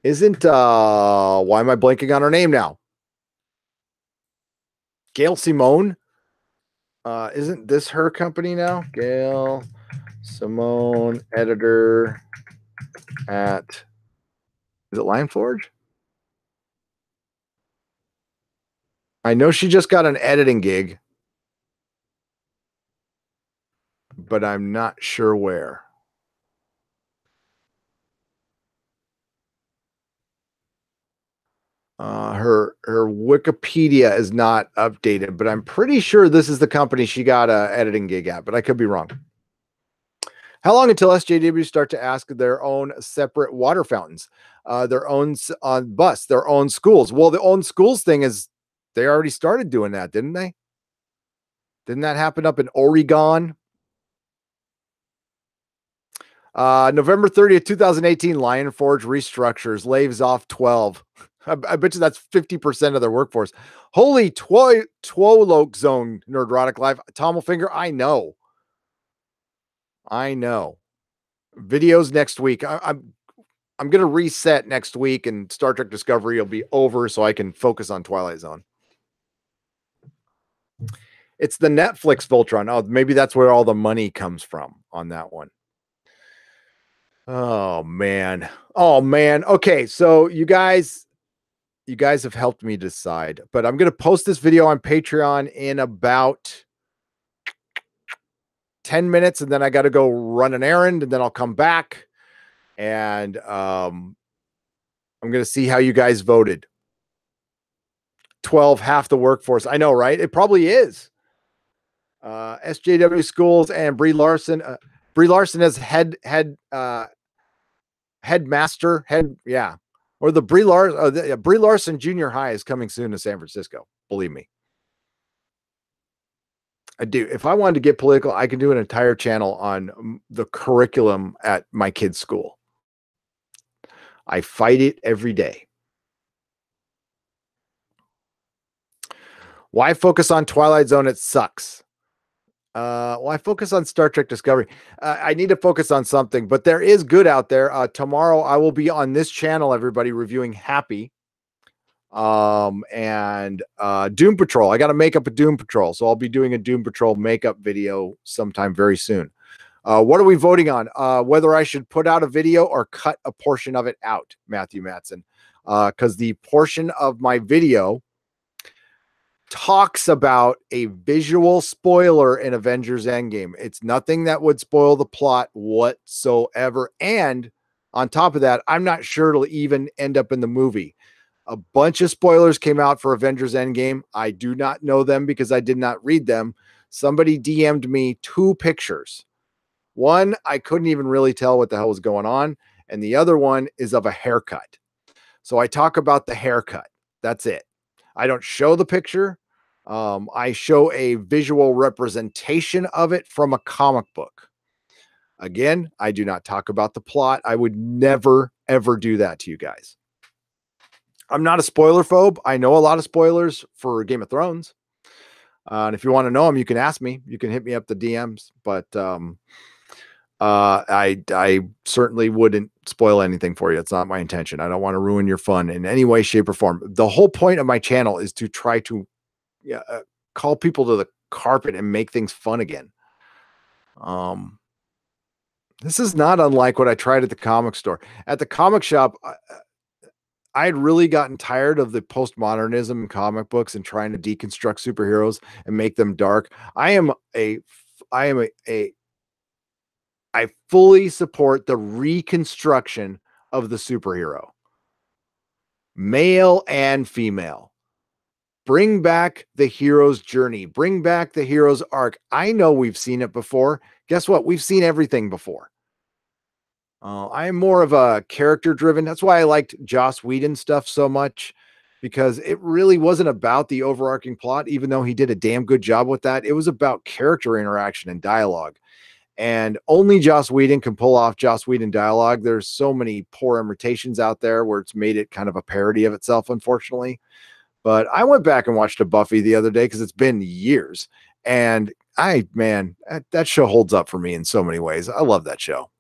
A: Why am I blanking on her name now? Gail Simone. Isn't this her company now? Gail Simone, editor at, is it Lion Forge? I know she just got an editing gig, but I'm not sure where. Her Wikipedia is not updated, but I'm pretty sure this is the company she got a editing gig at, but I could be wrong. How long until SJW start to ask their own separate water fountains, their own on bus, their own schools? Well, the own schools thing is, they already started doing that, didn't they? Didn't that happen up in Oregon? November 30th, 2018, Lion Forge restructures, lays off 12. I bet you that's 50% of their workforce. Holy Twolok Zone, Nerdrotic Live. Tommelfinger, I know. Videos next week. I'm going to reset next week, and Star Trek Discovery will be over so I can focus on Twilight Zone. It's the Netflix Voltron. Oh, maybe that's where all the money comes from on that one. Oh, man. Okay, so you guys have helped me decide, but I'm going to post this video on Patreon in about 10 minutes, and then I got to go run an errand, and then I'll come back, and I'm going to see how you guys voted. 12, half the workforce. I know, right? It probably is. SJW Schools and Brie Larson. Brie Larson as headmaster, or the Brie Larson Junior High is coming soon to San Francisco. Believe me. I do. If I wanted to get political, I can do an entire channel on the curriculum at my kid's school. I fight it every day. Why focus on Twilight Zone? It sucks. I focus on Star Trek Discovery. I need to focus on something, but there is good out there. Tomorrow I will be on this channel, everybody, reviewing Happy. And Doom Patrol. I got to make up a Doom Patrol, so I'll be doing a Doom Patrol makeup video sometime very soon. What are we voting on? Whether I should put out a video or cut a portion of it out, Matthew Matson, because the portion of my video talks about a visual spoiler in Avengers Endgame. It's nothing that would spoil the plot whatsoever, and on top of that, I'm not sure it'll even end up in the movie. A bunch of spoilers came out for Avengers Endgame. I do not know them because I did not read them. Somebody DM'd me 2 pictures. One, I couldn't even really tell what the hell was going on. And the other one is of a haircut. So I talk about the haircut. That's it. I don't show the picture. I show a visual representation of it from a comic book. Again, I do not talk about the plot. I would never, ever do that to you guys. I'm not a spoiler phobe. I know a lot of spoilers for Game of Thrones. And if you want to know them, you can ask me. You can hit me up the DMs. But I certainly wouldn't spoil anything for you. It's not my intention. I don't want to ruin your fun in any way, shape, or form. The whole point of my channel is to try to call people to the carpet and make things fun again. This is not unlike what I tried at the comic store. At the comic shop, I had really gotten tired of the postmodernism in comic books and trying to deconstruct superheroes and make them dark. I fully support the reconstruction of the superhero, male and female. Bring back the hero's journey. Bring back the hero's arc. I know we've seen it before. Guess what? We've seen everything before. I'm more of a character driven. That's why I liked Joss Whedon stuff so much, because it really wasn't about the overarching plot, even though he did a damn good job with that. It was about character interaction and dialogue. And only Joss Whedon can pull off Joss Whedon dialogue. There's so many poor imitations out there where it's made it kind of a parody of itself, unfortunately. But I went back and watched a Buffy the other day because it's been years. And man, that show holds up for me in so many ways. I love that show.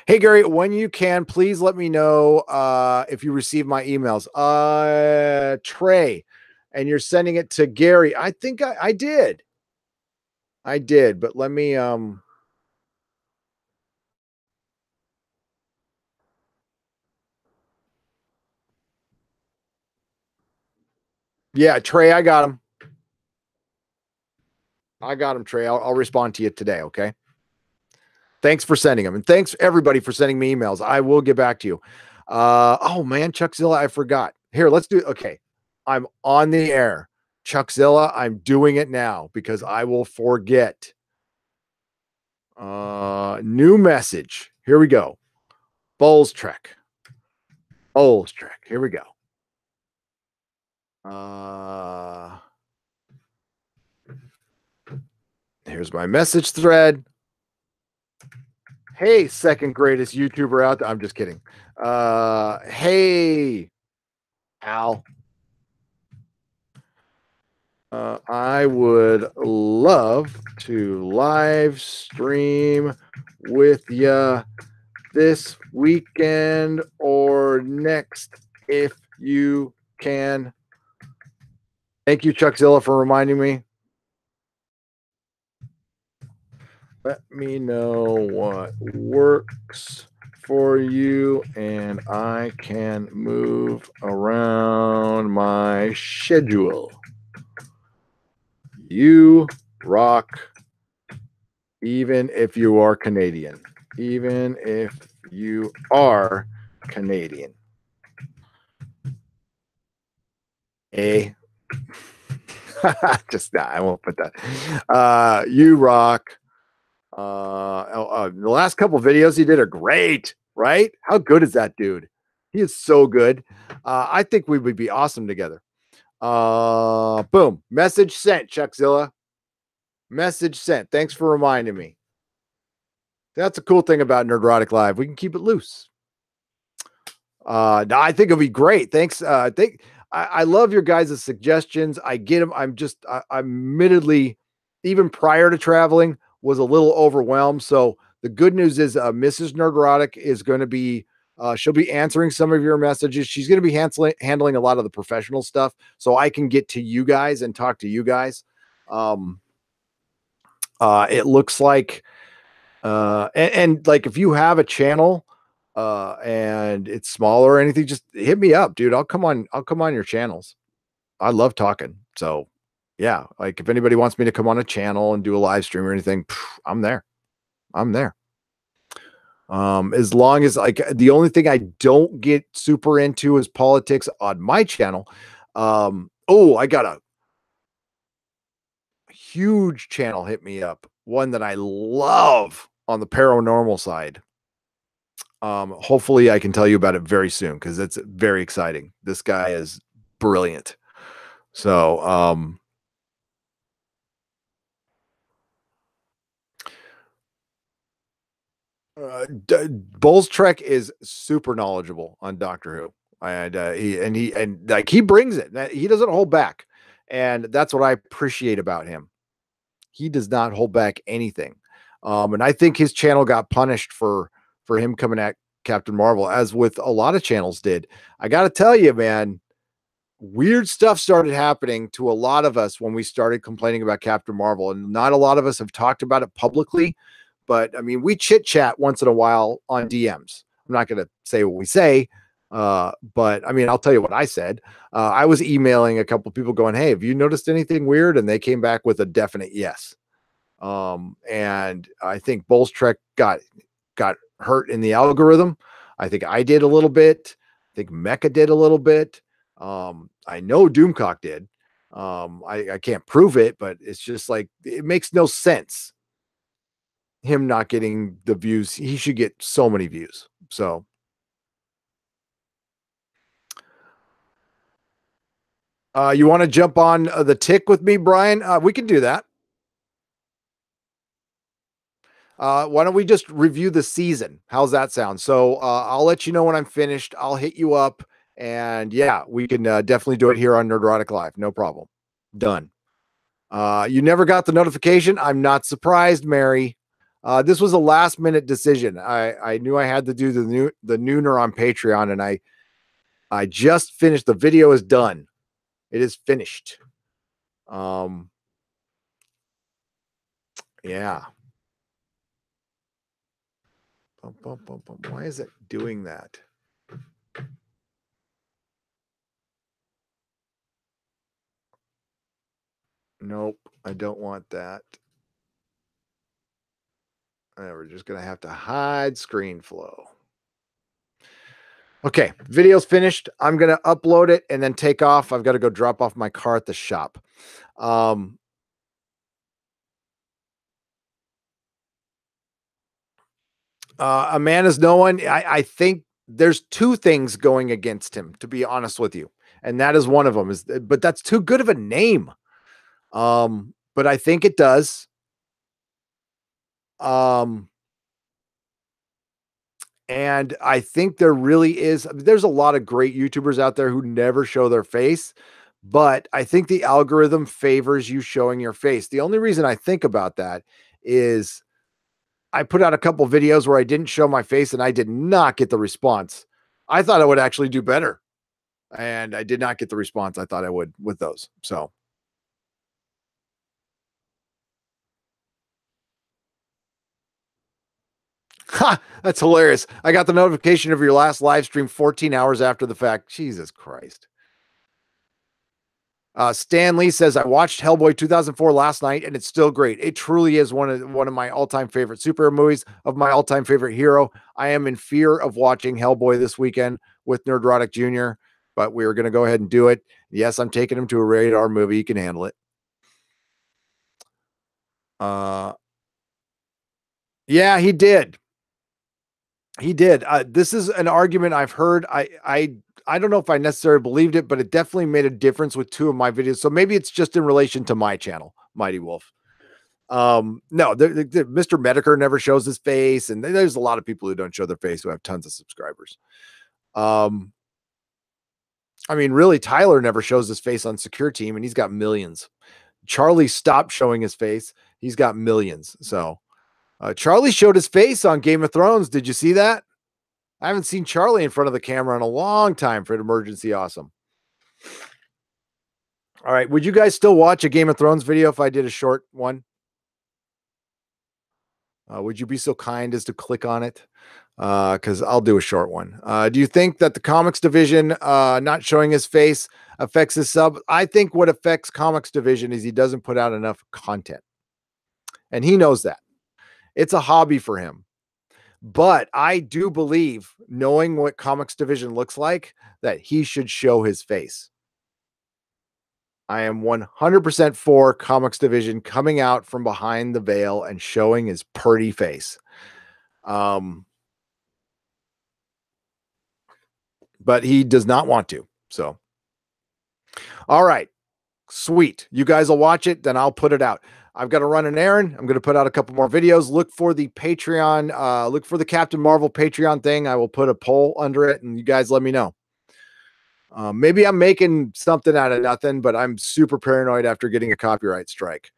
A: Hey, Gary, when you can, please let me know if you receive my emails. Trey, and you're sending it to Gary. I think I did. I did, but let me yeah, Trey, I got him. I got him, Trey. I'll respond to you today, okay? Thanks for sending them. And thanks everybody for sending me emails. I will get back to you. Oh man, Chuckzilla, I forgot. Here, let's do it. Okay. I'm on the air. Chuckzilla, I'm doing it now because I will forget. New message. Here we go. Bulls Trek. Bulls Trek. Here we go. Here's my message thread. Hey, second greatest YouTuber out there. I'm just kidding. Hey, Al. I would love to live stream with you this weekend or next if you can. Thank you, Chuckzilla, for reminding me. Let me know what works for you and I can move around my schedule. You rock, even if you are Canadian. Even if you are Canadian. Just I won't put that. You rock. The last couple videos he did are great, right? How good is that dude? He is so good. I think we would be awesome together. Boom. Message sent, Chuckzilla. Message sent. Thanks for reminding me. That's a cool thing about Nerdrotic Live. We can keep it loose. No, I think it'll be great. Thanks. I love your guys' suggestions. I get them. I'm admittedly, even prior to traveling, was a little overwhelmed. So the good news is Mrs. Nerdrotic is going to be, she'll be answering some of your messages. She's going to be handling a lot of the professional stuff so I can get to you guys and talk to you guys. It looks like, and like if you have a channel and it's smaller or anything, just hit me up, dude. I'll come on your channels. I love talking. So yeah, like if anybody wants me to come on a channel and do a live stream or anything, I'm there. As long as like the only thing I don't get super into is politics on my channel. I got a huge channel hit me up, one that I love on the paranormal side. Hopefully I can tell you about it very soon because it's very exciting. This guy is brilliant. So, Bulls Trek is super knowledgeable on Doctor Who, and he brings it. He doesn't hold back, and that's what I appreciate about him. He does not hold back anything, and I think his channel got punished for him coming at Captain Marvel, as with a lot of channels did. I got to tell you, man, weird stuff started happening to a lot of us when we started complaining about Captain Marvel, and not a lot of us have talked about it publicly. But I mean, we chit chat once in a while on DMs. I'm not going to say what we say, but I mean, I'll tell you what I said. I was emailing a couple people going, "Hey, have you noticed anything weird?" And they came back with a definite yes. And I think Bulls Trek got hurt in the algorithm. I think I did a little bit. I think Mecha did a little bit. I know Doomcock did. I can't prove it, but it's just like it makes no sense. Him not getting the views. He should get so many views. So you want to jump on the tick with me, Brian? We can do that. Why don't we just review the season? How's that sound? So I'll let you know when I'm finished. I'll hit you up, and yeah, we can definitely do it here on Nerdrotic Live. No problem. Done. You never got the notification. I'm not surprised, Mary. This was a last minute decision. I knew I had to do the nooner on Patreon, and I just finished. The video is done. It is finished. Yeah. Bum, bum, bum, bum. Why is it doing that? Nope, I don't want that. We're just going to have to hide screen flow. Okay, video's finished. I'm going to upload it and then take off. I've got to go drop off my car at the shop. A man is no one. I think there's two things going against him, to be honest with you. And that is one of them. But that's too good of a name. But I think it does. And I think there really is. There's a lot of great YouTubers out there who never show their face, but I think the algorithm favors you showing your face. The only reason I think about that is I put out a couple videos where I didn't show my face and I did not get the response. I thought I would actually do better, and I did not get the response I thought I would with those. So, ha, that's hilarious. I got the notification of your last live stream 14 hours after the fact. Jesus Christ. Stan Lee says, I watched Hellboy 2004 last night and it's still great. It truly is one of my all-time favorite superhero movies, of my all-time favorite hero. I am in fear of watching Hellboy this weekend with Nerdrotic Jr., but we are going to go ahead and do it. Yes, I'm taking him to a rated R movie. He can handle it. Yeah, he did. He did. This is an argument I've heard. I don't know if I necessarily believed it, but it definitely made a difference with two of my videos. So maybe it's just in relation to my channel, Mighty Wolf. No, Mr. Medicare never shows his face, and there's a lot of people who don't show their face who have tons of subscribers. I mean, really, Tyler never shows his face on Secure Team, and he's got millions. Charlie stopped showing his face. He's got millions. So Charlie showed his face on Game of Thrones. Did you see that? I haven't seen Charlie in front of the camera in a long time for an Emergency Awesome. All right. Would you guys still watch a Game of Thrones video if I did a short one? Would you be so kind as to click on it? Because I'll do a short one. Do you think that the comics division not showing his face affects his sub? I think what affects comics division is he doesn't put out enough content. And he knows that. It's a hobby for him. But I do believe, knowing what comics division looks like, that he should show his face. I am 100% for comics division coming out from behind the veil and showing his pretty face. But he does not want to. So, all right, sweet. You guys will watch it, then I'll put it out. I've got to run an errand. I'm going to put out a couple more videos. Look for the Patreon, look for the Captain Marvel Patreon thing. I will put a poll under it, and you guys let me know. Maybe I'm making something out of nothing, but I'm super paranoid after getting a copyright strike.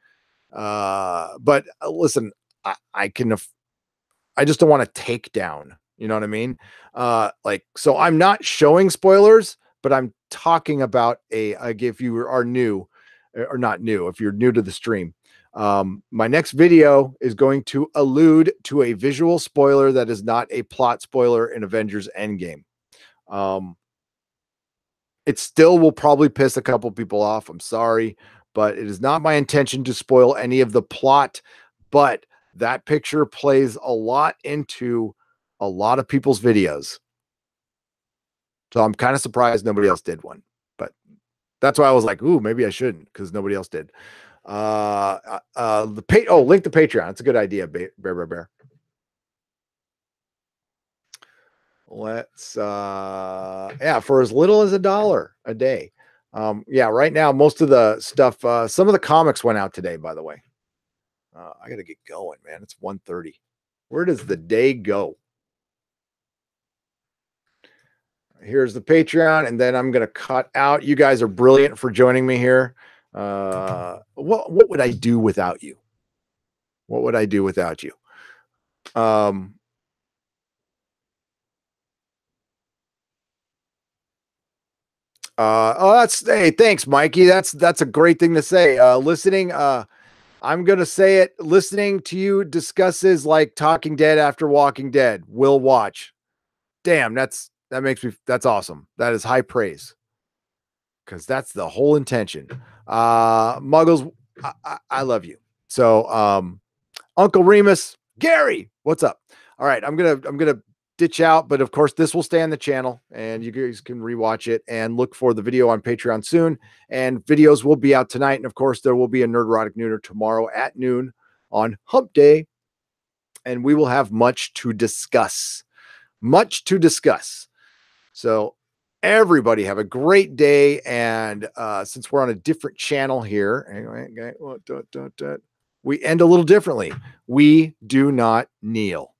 A: But listen, I just don't want to take down. You know what I mean? So I'm not showing spoilers, but I'm talking about if you are new or not new, if you're new to the stream, my next video is going to allude to a visual spoiler that is not a plot spoiler in Avengers Endgame. It still will probably piss a couple people off. I'm sorry, but it is not my intention to spoil any of the plot. But that picture plays a lot into a lot of people's videos. So I'm kind of surprised nobody else did one, but that's why I was like, ooh, maybe I shouldn't, because nobody else did. Link to Patreon. It's a good idea, Bear. Let's yeah, for as little as $1 a day. Yeah, right now most of the stuff, some of the comics went out today, by the way. I gotta get going, man. It's 1:30. Where does the day go? Here's the Patreon, and then I'm gonna cut out. You guys are brilliant for joining me here. What would I do without you? What would I do without you? Um, hey, thanks, Mikey. That's a great thing to say. Listening, I'm gonna say it. Listening to you discusses like Talking Dead after Walking Dead. Will watch. Damn, that's awesome. That is high praise, because that's the whole intention. Muggles, I love you. So, Uncle Remus, Gary, what's up? All right, I'm gonna ditch out, but of course this will stay on the channel, and you guys can rewatch it and look for the video on Patreon soon. And videos will be out tonight, and of course there will be a Nerdrotic Nooner tomorrow at noon on Hump Day, and we will have much to discuss. Much to discuss. So everybody have a great day. And since we're on a different channel here, anyway, we end a little differently. We do not kneel.